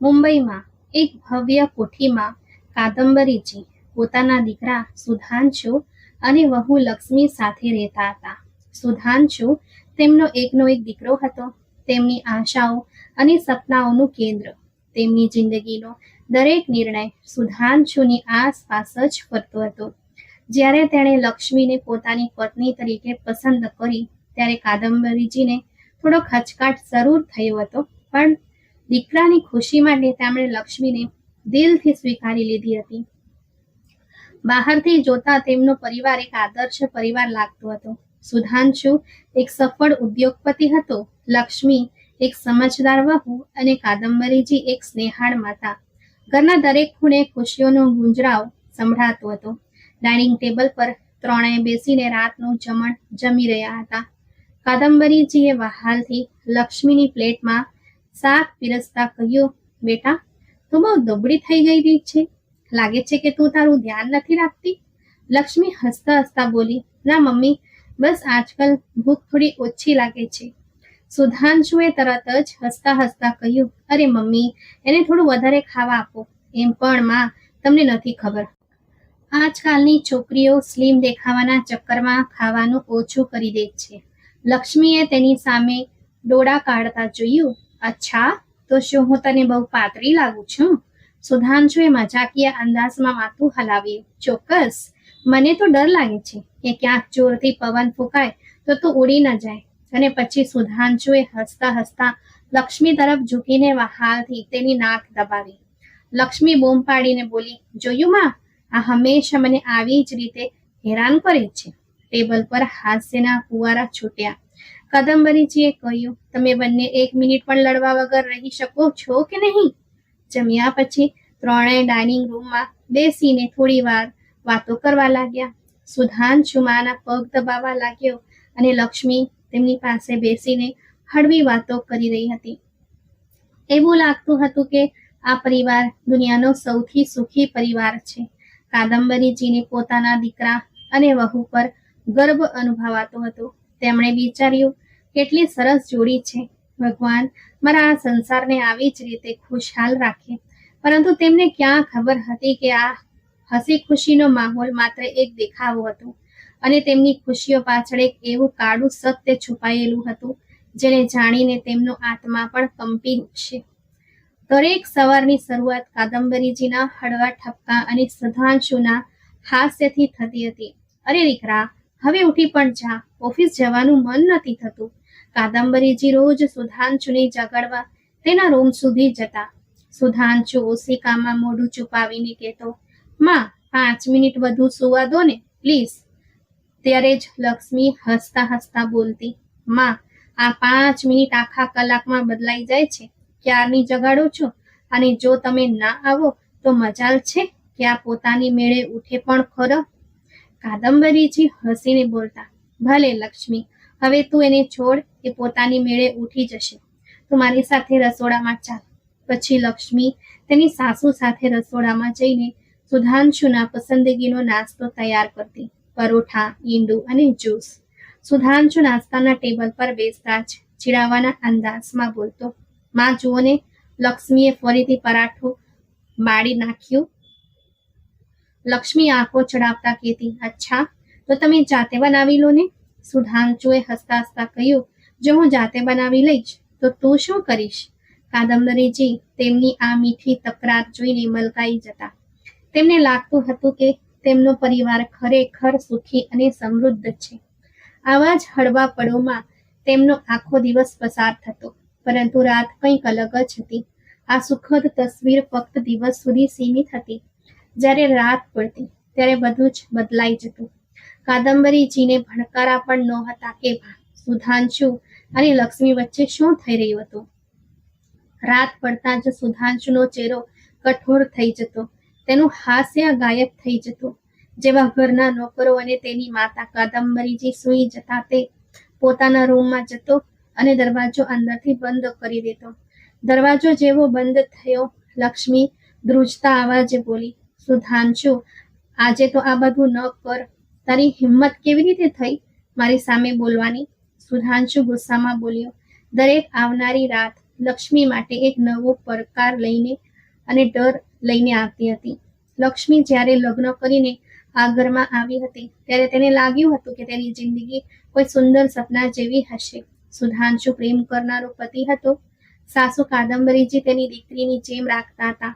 મુંબઈમાં એક ભવ્ય કોઠીમાં કાદંબરીજી પોતાના દીકરા સુધાંશુ અને વહુ લક્ષ્મી સાથે રહેતા હતા. સુધાંશુ તેમનો એકનો એક દીકરો હતો, તેમની આશાઓ અને સપનાઓનું કેન્દ્ર. તેમની જિંદગીનો દરેક નિર્ણય સુધાંશુની આસપાસ જ ફરતો હતો. જ્યારે તેણે લક્ષ્મીને પોતાની પત્ની તરીકે પસંદ કરી ત્યારે કાદંબરીજીને થોડો ખચકાટ જરૂર થયો હતો, પણ દીકરાની ખુશી માટે તેમણે લક્ષ્મીને દિલથી સ્વીકારી લીધી હતી. બહારથી જોતા તેમનો પરિવાર એક આદર્શ પરિવાર લાગતો હતો. સુધાંશુ એક સફળ ઉદ્યોગપતિ હતો, લક્ષ્મી એક સમજદાર વહુ અને કાદંબરીજી એક સ્નેહાળ માતા. ઘરના દરેક ખૂણે ખુશીઓનો ગુંજરાવ સંભળાતો હતો. ડાઇનિંગ ટેબલ પર ત્રણેય બેસીને રાતનું જમણ જમી રહ્યા હતા. કાદંબરીજીએ વહાલથી લક્ષ્મીની પ્લેટમાં શાક પીરસતા કહ્યું, બેટા, તું બહુ દબડી થઈ ગઈ છે. લાગે છે કે તું તારું ધ્યાન નથી રાખતી. લક્ષ્મી હસતા હસતા બોલી, ના મમ્મી, બસ આજકાલ ભૂખ થોડી ઓછી લાગે છે. સુધાંશુએ તરત જ હસતા હસતા કહ્યું, અરે મમ્મી, એને થોડું વધારે ખાવા આપો. એમ પણ માં, તમને નથી ખબર, આજકાલની છોકરીઓ સ્લિમ દેખાવાના ચક્કરમાં ખાવાનું ઓછું કરી દે છે. લક્ષ્મીએ તેની સામે ડોળા કાઢતા જોયું. અચ્છા, તો શું હું તને બહુ પાતળી લાગુ છું? સુધાંશુએ મજાકિયા અંદાજમાં માથું હલાવ્યું. ચોક્કસ, મને તો ડર લાગે છે કે ક્યાંક જોરથી પવન ફૂંકાય તો તું ઉડી ન જાય. અને પછી સુધાંશુએ હસતા હસતા લક્ષ્મી તરફ ઝૂકીને વહાલથી તેની નાક દબાવી. લક્ષ્મી બૂમ પાડીને બોલી, જોયું માં, આ હંમેશા મને આવી જ રીતે હેરાન કરે છે. ટેબલ પર હાસ્યના ફુવારા છૂટ્યા. કાદંબરીજીએ કહ્યું, તમે બંને 1 મિનિટ પણ લડવા વગર રહી શકો છો કે નહીં? જમ્યા પછી ત્રણેય ડાઇનિંગ રૂમમાં બેસીને થોડી વાર વાતો કરવા લાગ્યા. સુધાંશુ માના પગ દબાવવા લાગ્યો અને લક્ષ્મી તેમની પાસે બેસીને હળવી વાતો કરી રહી હતી. એવું લાગતું હતું કે આ પરિવાર દુનિયાનો સૌથી સુખી પરિવાર છે. કાદંબરીજીને પોતાના દીકરા અને વહુ પર ગર્વ અનુભવાતો હતો. તેમણે વિચાર્યું, કેટલી સરસ જોડી છે. ભગવાન મારા આ સંસારને આવી જ રીતે ખુશહાલ રાખે. પરંતુ તેમને ક્યાં ખબર હતી કે આ હસી ખુશીનો માહોલ માત્ર એક દેખાવો હતો અને તેમની ખુશીઓ પાછળ એક એવું કાળું સત્ય છુપાયેલું હતું જેને જાણીને તેમનો આત્મા પણ કંપી ઉઠશે. દરેક સવારની શરૂઆત કાદંબરીજીના હળવા ઠપકા અને સુધાંશુના હાસ્યથી થતી હતી. અરે દીકરા, હવે ઉઠી પણ જા, ઓફિસ જવાનું મન નથી થતું. કાદંબરીજી રોજ સુધાંશુને જગાડવા તેના રૂમ સુધી જતા. સુધાંશુ ઓશિકામાં મોઢું છુપાવીને કહેતો, માં, 5 મિનિટ વધુ સુવા દો ને પ્લીઝ. ત્યારે જ લક્ષ્મી હસતા હસતા બોલતી, માં, આ 5 મિનિટ આખા કલાકમાં બદલાઈ જાય છે. ક્યારની જગાડો છો, અને જો તમે ના આવો તો મજાલ છે કે આ પોતાની મેળે ઉઠે પણ ખરો. કાદંબરીજી હસીને બોલતા, ભલે લક્ષ્મી, હવે તું એને છોડ, એ પોતાની મેળે ઉઠી જશે. તું મારી સાથે રસોડામાં ચાલ. પછી લક્ષ્મી તેની સાસુ સાથે રસોડામાં જઈને સુધાંશુના પસંદગીનો નાસ્તો તૈયાર કરતી. પરોઠા, ઈંડું અને જ્યુસ. સુધાંશુ નાસ્તાના ટેબલ પર બેસતા જ ચીડાવાના અંદાજમાં બોલતો, માં જુઓ ને, લક્ષ્મીએ ફરીથી પરાઠું બાળી નાખ્યું. લક્ષ્મી આંખો ચડાવતા કહેતી, અચ્છા, તો તમે જાતે બનાવી લો ને. સુધાંશુએ હસતા હસતા કહ્યું, જો હું જાતે બનાવી લઈશ તો તું શું કરીશ? કાદંબરીજી તેમની આ મીઠી તકરાર જોઈને મલકાઈ જતા. તેમને લાગતું હતું કે તેમનો પરિવાર ખરેખર સુખી અને સમૃદ્ધ છે. આવા જ હળવા પળોમાં તેમનો આખો દિવસ પસાર થતો. પરંતુ રાત કંઈક અલગ જ હતી. આ સુખદ તસવીર ફક્ત દિવસ સુધી સીમિત હતી. જ્યારે રાત પડતી ત્યારે બધું જ બદલાઈ જતું. કાદંબરીજીને ભણકારા પણ નહોતા કે સુધાંશુ અને લક્ષ્મી વચ્ચે શું થઈ રહ્યું હતું. રાત પડતા જ સુધાંશુનો ચહેરો કઠોર થઈ જતો, તેનું હાસ્ય ગાયબ થઈ જતું. જેવા ઘરના નોકરો અને તેની માતા કાદંબરીજી સૂઈ જતા તે પોતાના રૂમમાં જતો અને દરવાજો અંદરથી બંધ કરી દેતો. દરવાજો જેવો બંધ થયો, લક્ષ્મી ધ્રુજતા અવાજે બોલી, સુધાંશુ, આજે તો આ બધું ન કર. તારી હિંમત કેવી રીતે થઈ મારી સામે બોલવાની? સુધાંશુ ગુસ્સામાં બોલ્યો, દરેક આવનારી રાત લક્ષ્મી માટે એક નવો પડકાર લઈને અને ડર લઈને આવતી હતી. લક્ષ્મી જ્યારે લગ્ન કરીને આ ઘરમાં આવી હતી ત્યારે તેને લાગ્યું હતું કે તેની જિંદગી કોઈ સુંદર સપના જેવી હશે. સુધાંશુ પ્રેમ કરનારો પતિ હતો. સાસુ કાદંબરીજી તેની દીકરીની જેમ રાખતા હતા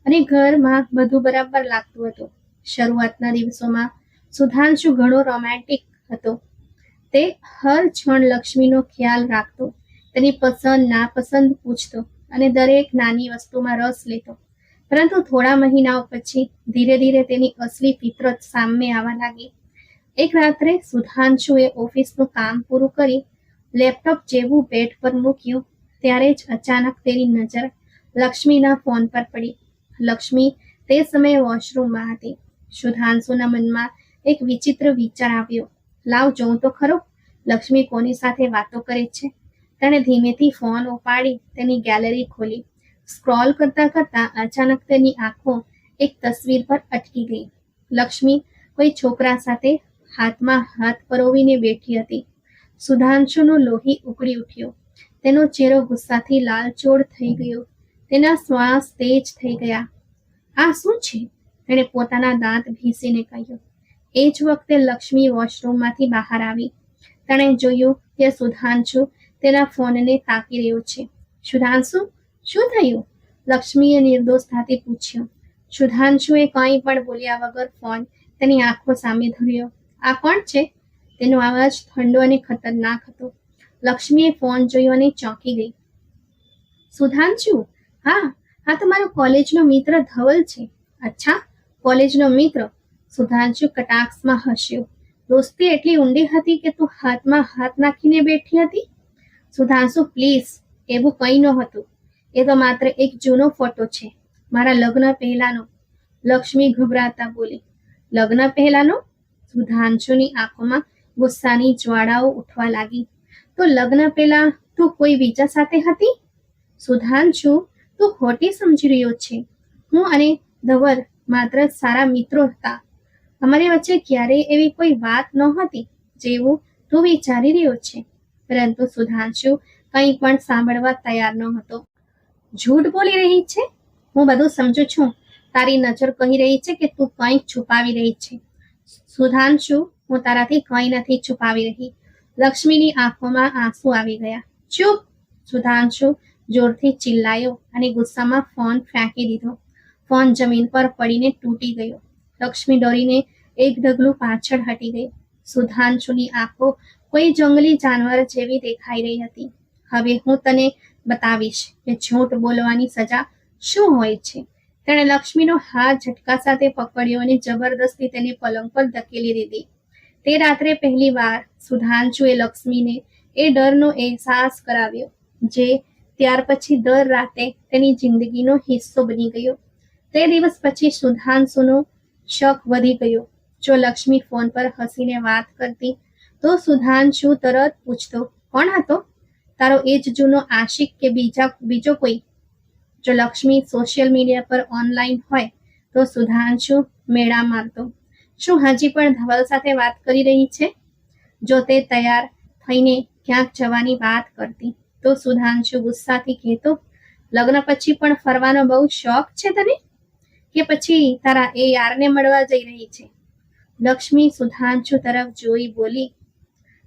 અને ઘરમાં બધું બરાબર લાગતું હતું. શરૂઆતના દિવસોમાં સુધાંશુ ઘણો રોમેન્ટિક હતો. તે હર ક્ષણ લક્ષ્મીનો ખ્યાલ રાખતો, તેની પસંદ નાપસંદ પૂછતો અને દરેક નાની વસ્તુમાં રસ લેતો. પરંતુ થોડા મહિનાઓ પછી ધીરે ધીરે તેની અસલી ફિતરત સામે આવવા લાગી. એક રાત્રે સુધાંશુએ ઓફિસનું કામ પૂરું કરી લેપટોપ જેવું બેડ પર મૂક્યું ત્યારે જ અચાનક તેની નજર લક્ષ્મીના ફોન પર પડી. લક્ષ્મી તે સમયે વોશરૂમમાં હતી. સુધાંશુના મનમાં એક વિચિત્ર વિચાર આવ્યો. લાવ જોઉં તો ખરો, લક્ષ્મી કોની સાથે વાતો કરે છે. તેણે ધીમેથી ફોન ઉપાડી તેની ગેલેરી ખોલી. સ્ક્રોલ કરતા કરતા અચાનક તેની આંખો એક તસવીર પર અટકી ગઈ. લક્ષ્મી કોઈ છોકરા સાથે હાથમાં હાથ પરોવીને બેઠી હતી. સુધાંશુનો લોહી ઉકળી ઉઠ્યો. તેનો ચહેરો ગુસ્સાથી લાલચોળ થઈ ગયો. તેના શ્વાસ તેજ થઈ ગયા. આ શું છે? તેણે પોતાના દાંત ભીંસીને કહ્યું. એ જ વખતે લક્ષ્મી વોશરૂમમાંથી બહાર આવી. તેણે જોયું કે સુધાંશુ તેના ફોનને તાકી રહ્યો છે. સુધાંશુ, શું થયું? લક્ષ્મીએ નિર્દોષતાથી પૂછ્યું. સુધાંશુએ કંઈ પણ બોલ્યા વગર ફોન તેની આંખો સામે ધર્યો. આ કોણ છે? તેનો અવાજ ઠંડો અને ખતરનાક હતો. લક્ષ્મીએ ફોન જોયો અને ચોંકી ગઈ. સુધાંશુ, હા, આ તો મારો કોલેજનો મિત્ર ધવલ છે. અચ્છા, કોલેજનો મિત્ર? સુધાંશુ કટાક્ષમાં હસ્યો. દોસ્તી એટલી ઊંડી હતી કે તું હાથમાં હાથ નાખીને બેઠી હતી? સુધાંશુ, પ્લીઝ, એવું કંઈ નહોતું. એ તો માત્ર એક જૂનો ફોટો છે, મારા લગ્ન પહેલાનો. લક્ષ્મી ગભરાતા બોલી. લગ્ન પહેલાનો? સુધાંશુની આંખોમાં ગુસ્સાની જ્વાળાઓ ઉઠવા લાગી. તો લગ્ન પહેલા તું કોઈ બીજા સાથે હતી? સુધાંશુ, તું ખોટી સમજી રહ્યો છે. હું અને ધવલ માત્ર સારા મિત્રો હતા. અમારી વચ્ચે ક્યારેય એવી કોઈ વાત નહોતી જેવું તું વિચારી રહ્યો છે. પરંતુ સુધાંશુ કંઈ પણ સાંભળવા તૈયાર નહોતો. જૂઠ બોલી રહી છે? હું બધું સમજુ છું. તારી નજર કહી રહી છે કે તું કંઈક છુપાવી રહી છે. સુધાંશુ, હું તારાથી કંઈ નથી છુપાવી રહી. લક્ષ્મીની આંખોમાં આંસુ આવી ગયા. ચૂપ! સુધાંશુ જોરથી ચિલ્લાયો અને ગુસ્સામાં ફોન ફેંકી દીધો. ફોન જમીન પર પડીને તૂટી ગયો. લક્ષ્મી ડરીને એક ડગલું પાછળ હટી ગઈ. સુધાંશુની આંખો કોઈ જંગલી જાનવર જેવી દેખાઈ રહી હતી. હવે હું તને બતાવીશ કે જૂઠ બોલવાની સજા શું હોય છે. તેણે લક્ષ્મીનો હાથ ઝટકા સાથે પકડ્યો અને જબરદસ્તી તેને પલંગ પર ધકેલી દીધી. તે રાત્રે પહેલી વાર સુધાંશુએ લક્ષ્મીને એ ડરનો અહેસાસ કરાવ્યો જે ત્યાર પછી દર રાતે તેની જિંદગીનો હિસ્સો બની ગયો. તે દિવસ પછી સુધાંશુનો શક વધી ગયો. જો લક્ષ્મી ફોન પર હસીને વાત કરતી તો સુધાંશુ તરત પૂછતો, કોણ હતો? તારો એ જ જૂનો આશિક કે બીજો કોઈ? જો લક્ષ્મી સોશિયલ મીડિયા પર ઓનલાઈન હોય તો સુધાંશુ મેળા મારતો. શું હજી પણ ધવલ સાથે વાત કરી રહી છે? જો તે તૈયાર થઈને ક્યાંક જવાની વાત કરતી તો સુધાંશુ ગુસ્સાથી કહેતો, લગ્ન પછી પણ ફરવાનો બહુ શોખ છે તને? કે પછી તારા એ યારને મળવા જઈ રહી છે? લક્ષ્મી સુધાંશુ તરફ જોઈ બોલી,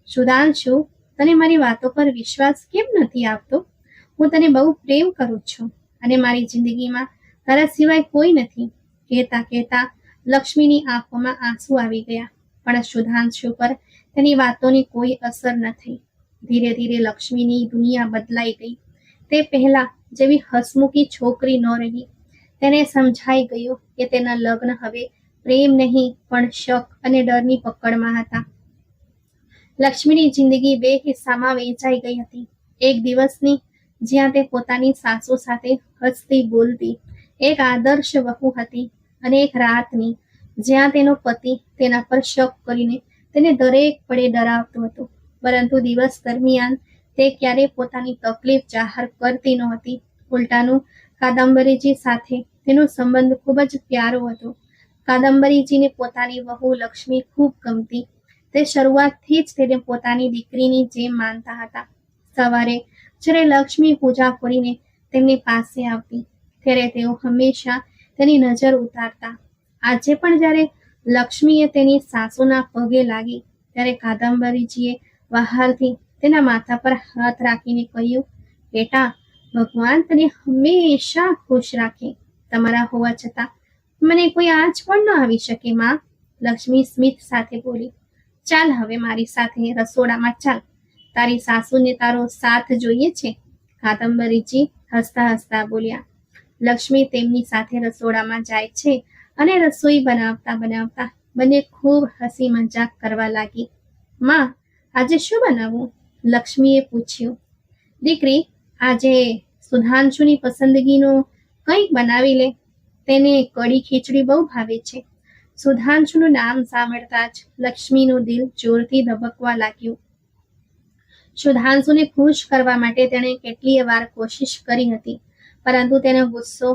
સુધાંશુ, તને મારી વાતો પર વિશ્વાસ કેમ નથી આવતો? હું તને બહુ પ્રેમ કરું છું અને મારી જિંદગીમાં તારા સિવાય કોઈ નથી. કહેતા કહેતા લક્ષ્મીની આંખોમાં આંસુ આવી ગયા. પણ સુધાંશુ પર તેની વાતોની કોઈ અસર ન થઈ. ધીરે ધીરે લક્ષ્મીની દુનિયા બદલાઈ ગઈ. તે પહેલા જેવી હસમુખી છોકરી ન રહી. તેને સમજાઈ ગયું કે તેના લગ્ન હવે પ્રેમ નહીં પણ શક અને ડરની પકડમાં હતા. લક્ષ્મીની જિંદગી બે હિસ્સામાં વહેંચાઈ ગઈ હતી. એક દિવસની જ્યાં તે પોતાની સાસુ સાથે હસતી બોલતી એક આદર્શ વહુ હતી અને એક રાતની જ્યાં તેનો પતિ તેના પર શક કરીને તેને દરેક પળે ડરાવતો હતો. પરંતુ દિવસ દરમિયાન તે ક્યારેય પોતાની તકલીફ જાહેર કરતી નહોતી. ઉલટાનું કાદંબરીજી સાથે તેનો સંબંધ ખૂબ જ પ્યારો હતો. કાદંબરીજીને પોતાની વહુ લક્ષ્મી ખૂબ ગમતી. તે શરૂઆતથી જ તેને પોતાની દીકરીની જેમ માનતા હતા. સવારે જ્યારે લક્ષ્મી પૂજા કરીને તેમની પાસે આવતી ત્યારે તેઓ હંમેશા તેની નજર ઉતારતા. આજે પણ જ્યારે લક્ષ્મીએ તેની સાસુના પગે લાગી ત્યારે કાદંબરીજીએ વહાલથી તેના માથા પર હાથ રાખીને કહ્યું, બેટા, ભગવાન તને હંમેશા ખુશ રાખે. તમારા હોવા છતાં મને કોઈ આંચ પણ ન આવી શકે માં. લક્ષ્મી સ્મિત સાથે બોલી, ચાલ હવે મારી સાથે રસોડામાં ચાલ, તારી સાસુને તારો સાથ જોઈએ છે. કાદંબરીજી હસતા હસતા બોલ્યા. લક્ષ્મી તેમની સાથે રસોડામાં જાય છે અને રસોઈ બનાવતા બનાવતા બંને ખૂબ હસી મજાક કરવા લાગી. માં, આજે શું બનાવવું? લક્ષ્મીએ પૂછ્યું. દીકરી, આજે સુધાંશુની પસંદગીનું કંઈક બનાવી લે, તેને કઢી ખીચડી બહુ ભાવે છે. સુધાંશુનું નામ સાંભળતા જ લક્ષ્મીનું દિલ જોરથી ધબકવા લાગ્યું. સુધાંશુને ખુશ કરવા માટે તેણે કેટલીય વાર કોશિશ કરી હતી, પરંતુ તેનો ગુસ્સો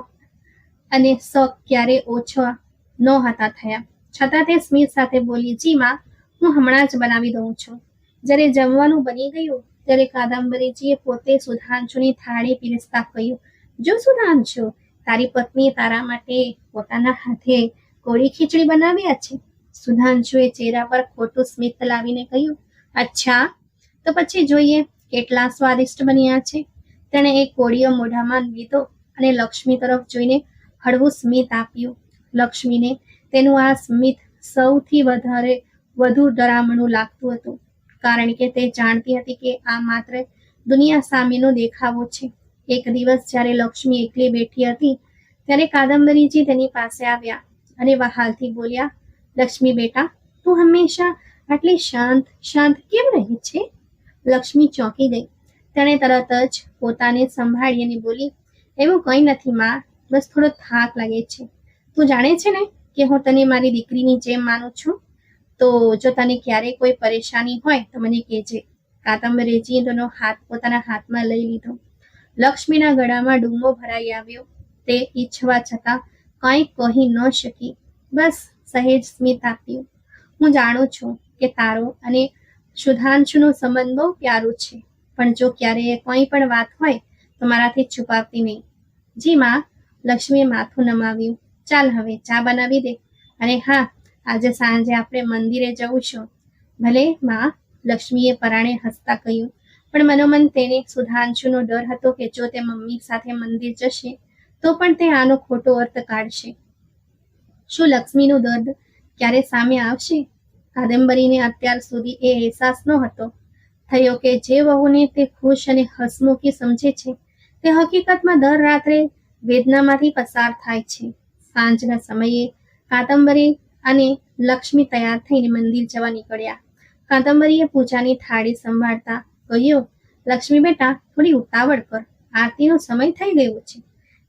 અને શોખ ક્યારેય ઓછા નહોતા થયા. છતાં તે સ્મિત સાથે બોલી, જી માં, હું હમણાં જ બનાવી દઉં છું. જ્યારે જમવાનું બની ગયું ત્યારે કાદંબરીજીએ પોતે સુધાંશુની થાળી પીરસતા કહ્યું, જો સુધાંશુ, તારી પત્ની તારા માટે પોતાના હાથે કોળી ખીચડી બનાવ્યા છે. સુધાંશુએ ચહેરા પર ખોટું સ્મિત લાવીને કહ્યું, અચ્છા, તો પછી જોઈએ કેટલા સ્વાદિષ્ટ બન્યા છે. તેણે એક કોળીઓ મોઢામાં લીધો અને લક્ષ્મી તરફ જોઈને હળવું સ્મિત આપ્યું. લક્ષ્મીને તેનું આ સ્મિત સૌથી વધુ ડરામણું લાગતું હતું, કારણ કે તે જાણતી હતી કે આ માત્ર દુનિયા સામેનો દેખાવો છે. એક દિવસ જ્યારે લક્ષ્મી એકલી બેઠી હતી ત્યારે કાદંબરીજી તેની પાસે આવ્યા અને વહાલથી બોલ્યા, લક્ષ્મી બેટા, તું હંમેશા આટલી શાંત શાંત કેમ રહી છે? લક્ષ્મી ચોંકી ગઈ. તેણે તરત જ પોતાને સંભાળી અને બોલી, એવું કંઈ નથી માં, બસ થોડો થાક લાગે છે. તું જાણે છે ને કે હું તને મારી દીકરીની જેમ માનું છું, તો જો તને ક્યારેય કોઈ પરેશાની હોય તો મને કહેજે. કાદંબરીજીએ તેનો હાથ પોતાના હાથમાં લઈ લીધો. લક્ષ્મીના ગળામાં ડૂમો ભરાઈ આવ્યો. તે ઈચ્છવા છતાં કંઈ કહી ન શકી, બસ સહેજ સ્મિત આપ્યું. હું જાણું છું કે તારો અને સુધાંશુનો સંબંધ બહુ પ્યારો છે, પણ જો ક્યારેય કંઈ પણ વાત હોય તો મારાથી છુપાવતી નહીં. જી માં, લક્ષ્મીએ માથું નમાવ્યું. ચાલ હવે ચા બનાવી દે, અને હા, આજે સાંજે આપણે મંદિરે જવું. ભલે માં, લક્ષ્મીએ પરાણે હસતા કહ્યું, પણ મનોમન તેને સુધાંશુનો ડર હતો કે જો તે મમ્મી સાથે મંદિર જશે તો પણ તે આનો ખોટો અર્થ કાઢશે. શું લક્ષ્મીનું દર્દ ક્યારે સામે આવશે? કાદંબરીને અત્યાર સુધી એ અહેસાસ નહોતો થયો કે જે વહુને તે ખુશ અને હસમુખી સમજે છે તે હકીકતમાં દર રાત્રે વેદનામાંથી પસાર થાય છે. સાંજના સમયે કાદંબરી અને લક્ષ્મી તૈયાર થઈને મંદિર જવા નીકળ્યા. કાદંબરીએ પૂજાની થાળી સંભાળતા કહ્યું, લક્ષ્મી બેટા, થોડી ઉતાવળ કર, આરતીનો સમય થઈ ગયો છે.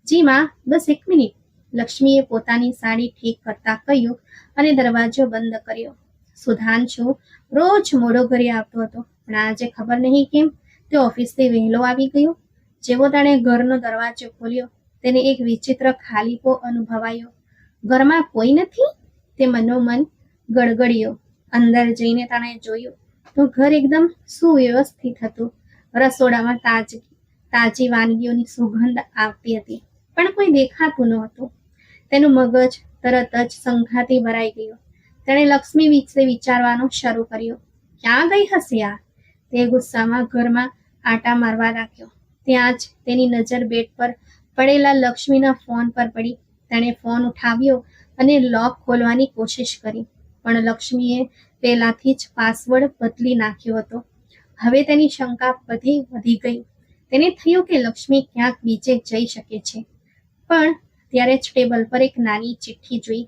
જી માં, બસ 1 મિનિટ. લક્ષ્મીએ પોતાની સાડી ઠીક કરતા કહ્યું અને દરવાજો બંધ કર્યો. સુધાંશુ રોજ મોડો ઘરે આવતો હતો, પણ આજે ખબર નહીં કેમ તે ઓફિસથી વહેલો આવી ગયો. જેવો તેણે ઘરનો દરવાજો ખોલ્યો તેને એક વિચિત્ર ખાલીપો અનુભવાયો. ઘરમાં કોઈ નથી? તે મનોમન ગડગડ્યો. અંદર જઈને તેણે જોયું તો ઘર એકદમ સુવ્યવસ્થિત હતું. રસોડામાં તાજી વાનગીઓની સુગંધ આવતી હતી, પણ કોઈ દેખાતું નહોતું. તેનું મગજ તરત જ સંઘાથી ભરાઈ ગયું. તેણે લક્ષ્મી વિશે વિચારવાનું શરૂ કર્યું. ક્યાં ગઈ હશે આ? તે ગુસ્સામાં ઘરમાં આટા મારવા લાગ્યો. ત્યાં જ તેની નજર બેડ પર પડેલા લક્ષ્મીના ફોન પર પડી. તેણે ફોન ઉઠાવ્યો અને લોક ખોલવાની કોશિશ કરી, પણ લક્ષ્મીએ પહેલાથી જ પાસવર્ડ બદલી નાખ્યો હતો. હવે તેની શંકા વધી ગઈ. તેને થયું કે લક્ષ્મી ક્યાંક બીજે જઈ શકે છે. પણ ત્યારે જ ટેબલ પર એક નાની ચિઠ્ઠી જોઈ.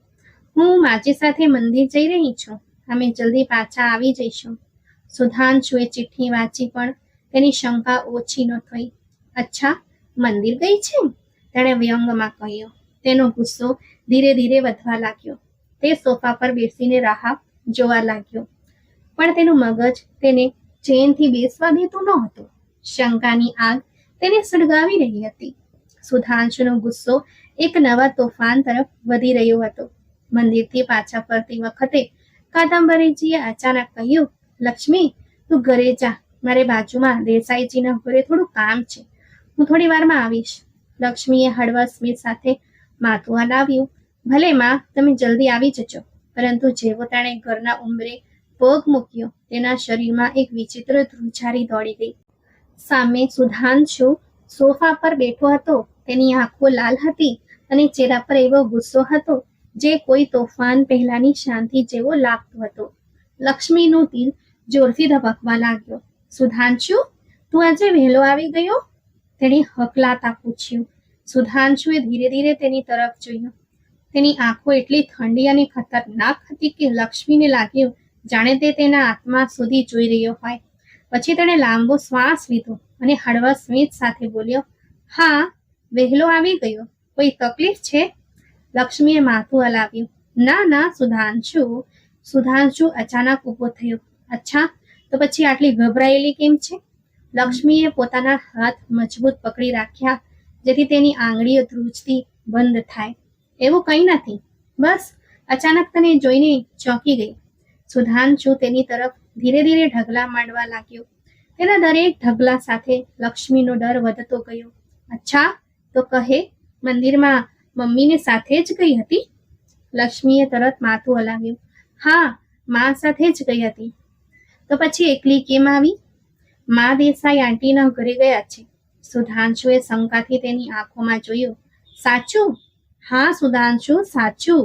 હું માજી સાથે મંદિર જઈ રહી છું, અમે જલ્દી પાછા આવી જઈશું. સુધાંશુએ ચિઠ્ઠી વાંચી, પણ તેની શંકા ઓછી ન થઈ. અચ્છા, મંદિર ગઈ છે? તેણે વ્યંગમાં કહ્યું. તેનો ગુસ્સો ધીરે ધીરે વધવા લાગ્યો. તે સોફા પર બેસીને રાહ જોવા લાગ્યો, પણ તેનું મગજ તેને ચેનથી બેસવા દેતું નહોતું. શંકાની આગ તેને સળગાવી રહી હતી. સુધાંશુનો ગુસ્સો એક નવા તોફાન તરફ વધી રહ્યો હતો. મંદિરથી પાછા ફરતી વખતે કાદંબરીજીએ અચાનક કહ્યું, લક્ષ્મી, તું ઘરે જા, મારે બાજુમાં દેસાઈજીના ઘરે થોડું કામ છે, હું થોડી વારમાં આવીશ. લક્ષ્મીએ હળવા સ્મિત સાથે માથું હલાવ્યું. ભલે માં, તમે જલ્દી આવી જજો. પરંતુ જેવો તેણે ઘરના ઉંબરે પગ મૂક્યો, તેના શરીરમાં એક વિચિત્ર ધ્રુજારી દોડી ગઈ. સામે સુધાંશુ સોફા પર બેઠો હતો. તેની આંખો લાલ હતી અને ચહેરા પર એવો ગુસ્સો હતો જે કોઈ તોફાન પહેલાની શાંતિ જેવો લાગતો હતો. લક્ષ્મીનું દિલ જોરથી ધબકવા લાગ્યો. સુધાંશુ, તું આજે વહેલો આવી ગયો? તેણે હકલાતા પૂછ્યું. સુધાંશુએ ધીરે ધીરે તેની તરફ જોયું. તેની આંખો એટલી ઠંડી અને ખતરનાક હતી કે લક્ષ્મીને લાગ્યું જાણે તે તેના આત્મા સુધી જોઈ રહ્યો હોય. પછી તેણે લાંબો શ્વાસ લીધો અને હળવા સ્મિત સાથે બોલ્યો, હા, વહેલો આવી ગયો. કોઈ તકલીફ છે? લક્ષ્મીએ માથું હલાવ્યું. ના ના સુધાંશુ. સુધાંશુ અચાનક ઊભો થયો. અચ્છા, તો પછી આટલી ગભરાયેલી કેમ છે? લક્ષ્મીએ પોતાના હાથ મજબૂત પકડી રાખ્યા જેથી તેની આંગળીઓ ધ્રુજતી બંધ થાય. એવું કંઈ નથી, બસ અચાનક તને જોઈને ચોંકી ગઈ. સુધાંશુ તેની તરફ ધીરે ધીરે ઢગલા માંડવા લાગ્યો. તેના દરેક ઢગલા સાથે લક્ષ્મીનો ડર વધતો ગયો. અચ્છા, તો કહે, મંદિરમાં મમ્મીને સાથે જ ગઈ હતી? લક્ષ્મીએ તરત માથું હલાવ્યું. હા, મા સાથે જ ગઈ હતી. તો પછી એકલી કેમ આવી? મા દેસાઈ આંટીના ઘરે ગયા છે. સુધાંશુએ શંકાથી તેની આંખોમાં જોયું. સાચું? હા સુધાંશુ, સાચું.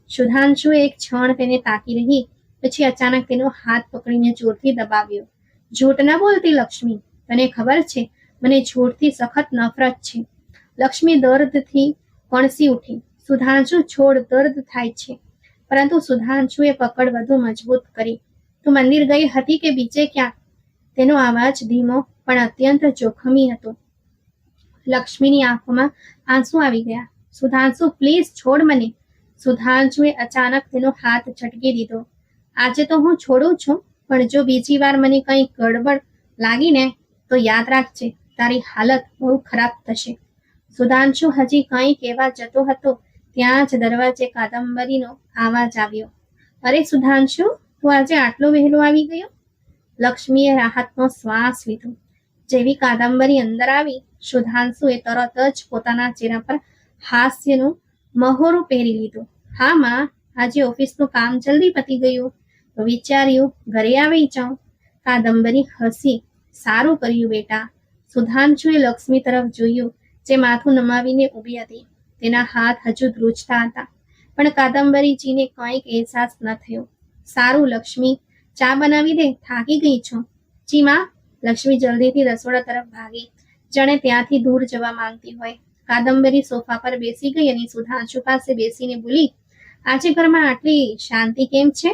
સુધાંશુએ એક ક્ષણ તેને તાકી રહી, પછી અચાનક તેનો હાથ પકડીને જોરથી દબાવ્યો. જૂઠ ન બોલતી લક્ષ્મી, તને ખબર છે મને જૂઠથી સખત નફરત છે. લક્ષ્મી દર્દથી કણસી ઉઠી. સુધાંશુ છોડ, દર્દ થાય છે. પરંતુ સુધાંશુએ પકડ વધુ મજબૂત કરી. તું મંદિર ગઈ હતી કે બીજે ક્યાંક? તેનો અવાજ ધીમો પણ અત્યંત જોખમી હતો. લક્ષ્મીની આંખોમાં આંસુ આવી ગયા. સુધાંશુ, પ્લીઝ છોડ મને. સુધાંશુએ અચાનક તેનો હાથ ઝટકી દીધો. આજે તો હું છોડું છું, પણ જો બીજી વાર મને કંઈ ગડબડ લાગીને તો યાદ રાખજે, તારી હાલત બહુ ખરાબ થશે. સુધાંશુ હજી કંઈ કહેવા જતો હતો ત્યાં જ દરવાજે કાદંબરીનો આવાજ આવ્યો. અરે સુધાંશુ, તું આજે આટલો વહેલો આવી ગયો? લક્ષ્મીએ રાહતનો શ્વાસ લીધો. જેવી કાદંબરી અંદર આવી, સુધાંશુએ તરત જ પોતાના ચહેરા પર હાસ્યનું મહોરું પહેરી લીધું. હા માં, આજે ઓફિસનું કામ જલ્દી પતી ગયું, તો વિચાર્યું ઘરે આવી જાઉં. કાદંબરી હસી. સારું કર્યું બેટા. સુધાંશુએ લક્ષ્મી તરફ જોયું જે માથું નમાવીને ઊભી હતી. તેના હાથ હજુ ધ્રુજતા હતા, પણ કાદંબરીજીને કંઈક અહેસાસ ન થયો. સારું લક્ષ્મી, ચા બનાવી દે, થાકી ગઈ છું. જી માં. લક્ષ્મી જલ્દીથી રસોડા તરફ ભાગી, જાણે ત્યાંથી દૂર જવા માંગતી હોય. કાદંબરી સોફા પર બેસી ગઈ અને સુધાંશુ પાસે બેસીને બોલી, આજે ઘરમાં આટલી શાંતિ કેમ છે?